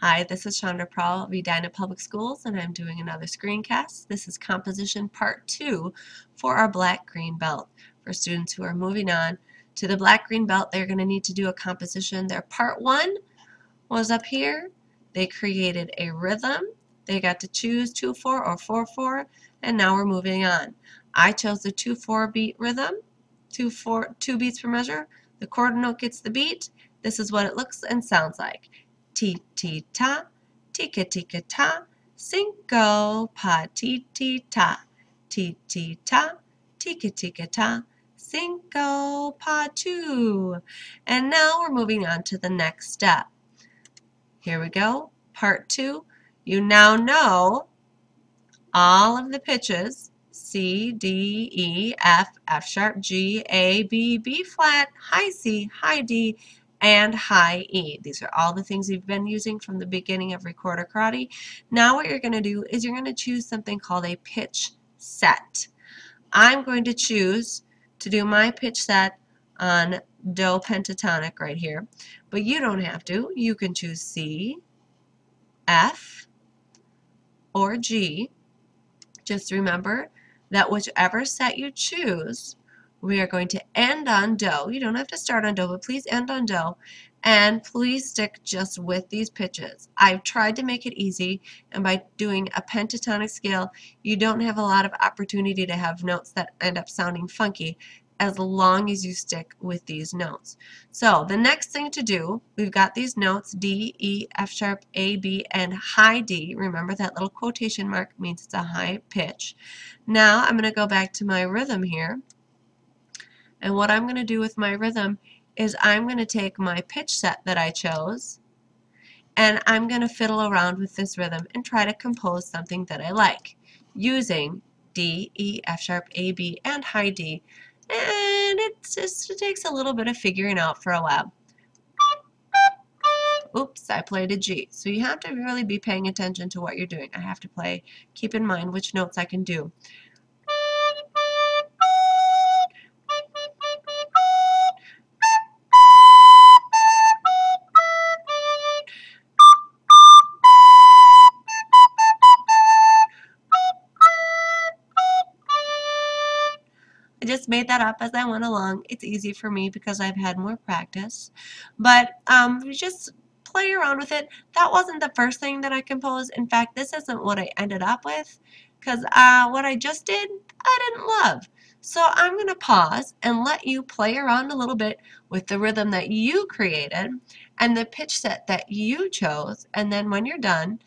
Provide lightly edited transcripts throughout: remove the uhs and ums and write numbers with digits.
Hi, this is Chandra Prowell of Edina Public Schools, and I'm doing another screencast. This is composition part 2 for our black-green belt. For students who are moving on to the black-green belt, they're going to need to do a composition. Their part 1 was up here. They created a rhythm. They got to choose 2-4 or 4-4, and now we're moving on. I chose the 2-4 beat rhythm, 2 beats per measure. The quarter note gets the beat. This is what it looks and sounds like. Ti-ti-ta, tika-tika-ta, cinco, pa-ti-ti-ta, ti-ti-ta, tika-tika-ta, cinco, pa-two. And now we're moving on to the next step. Here we go, part 2. You now know all of the pitches, C, D, E, F, F sharp, G, A, B, B flat, high C, high D, and high E. These are all the things you've been using from the beginning of Recorder Karate. Now what you're going to do is you're going to choose something called a pitch set. I'm going to choose to do my pitch set on Do pentatonic right here, but you don't have to. You can choose C, F, or G. Just remember that whichever set you choose, we are going to end on Do. You don't have to start on Do, but please end on Do. And please stick just with these pitches. I've tried to make it easy, and by doing a pentatonic scale, you don't have a lot of opportunity to have notes that end up sounding funky as long as you stick with these notes. So the next thing to do, we've got these notes, D, E, F sharp, A, B, and high D. Remember that little quotation mark means it's a high pitch. Now I'm going to go back to my rhythm here. And what I'm going to do with my rhythm is I'm going to take my pitch set that I chose, and I'm going to fiddle around with this rhythm and try to compose something that I like using D, E, F sharp, A, B, and high D. And it takes a little bit of figuring out for a while. Oops, I played a G. So you have to really be paying attention to what you're doing. I have to keep in mind which notes I can do. I just made that up as I went along. It's easy for me because I've had more practice. But you just play around with it. That wasn't the first thing that I composed. In fact, this isn't what I ended up with because what I just did, I didn't love. So I'm going to pause and let you play around a little bit with the rhythm that you created and the pitch set that you chose. And then when you're done,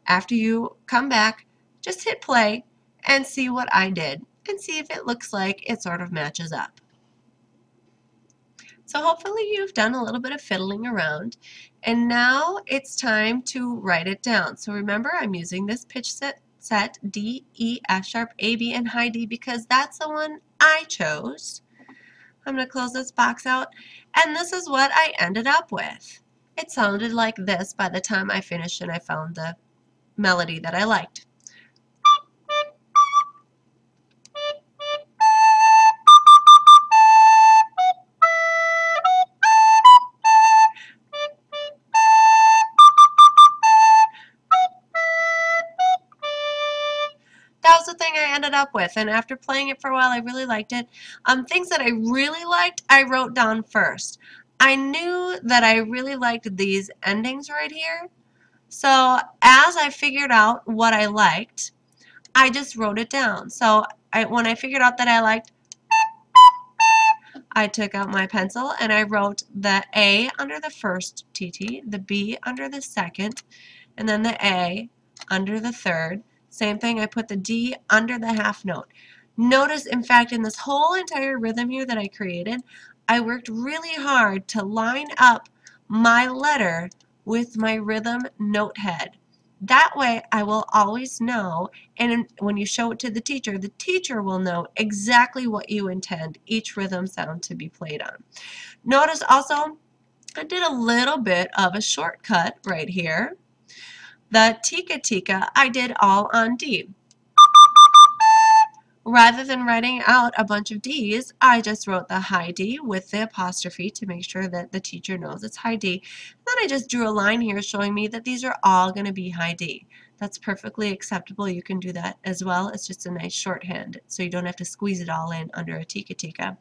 after you come back, just hit play and see what I did, and see if it looks like it sort of matches up. So hopefully you've done a little bit of fiddling around, and now it's time to write it down. So remember, I'm using this pitch set D, E, F sharp, A, B, and high D because that's the one I chose. I'm going to close this box out, and this is what I ended up with. It sounded like this by the time I finished and I found the melody that I liked. That was the thing I ended up with, and after playing it for a while, I really liked it. Things that I really liked, I wrote down first. I knew that I really liked these endings right here, so as I figured out what I liked, I just wrote it down. So when I figured out that I liked, I took out my pencil and I wrote the A under the first TT, the B under the second, and then the A under the third. Same thing, I put the D under the half note. Notice, in fact, in this whole entire rhythm here that I created, I worked really hard to line up my letter with my rhythm note head. That way I will always know, and when you show it to the teacher will know exactly what you intend each rhythm sound to be played on. Notice also I did a little bit of a shortcut right here. The tika tika I did all on D. Rather than writing out a bunch of D's, I just wrote the high D with the apostrophe to make sure that the teacher knows it's high D. Then I just drew a line here showing me that these are all going to be high D. That's perfectly acceptable. You can do that as well. It's just a nice shorthand, so you don't have to squeeze it all in under a tika tika.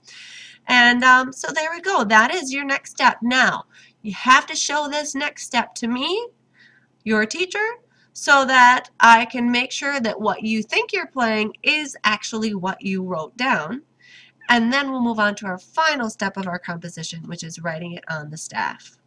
And so there we go. That is your next step. Now, you have to show this next step to me, your teacher, so that I can make sure that what you think you're playing is actually what you wrote down. And then we'll move on to our final step of our composition, which is writing it on the staff.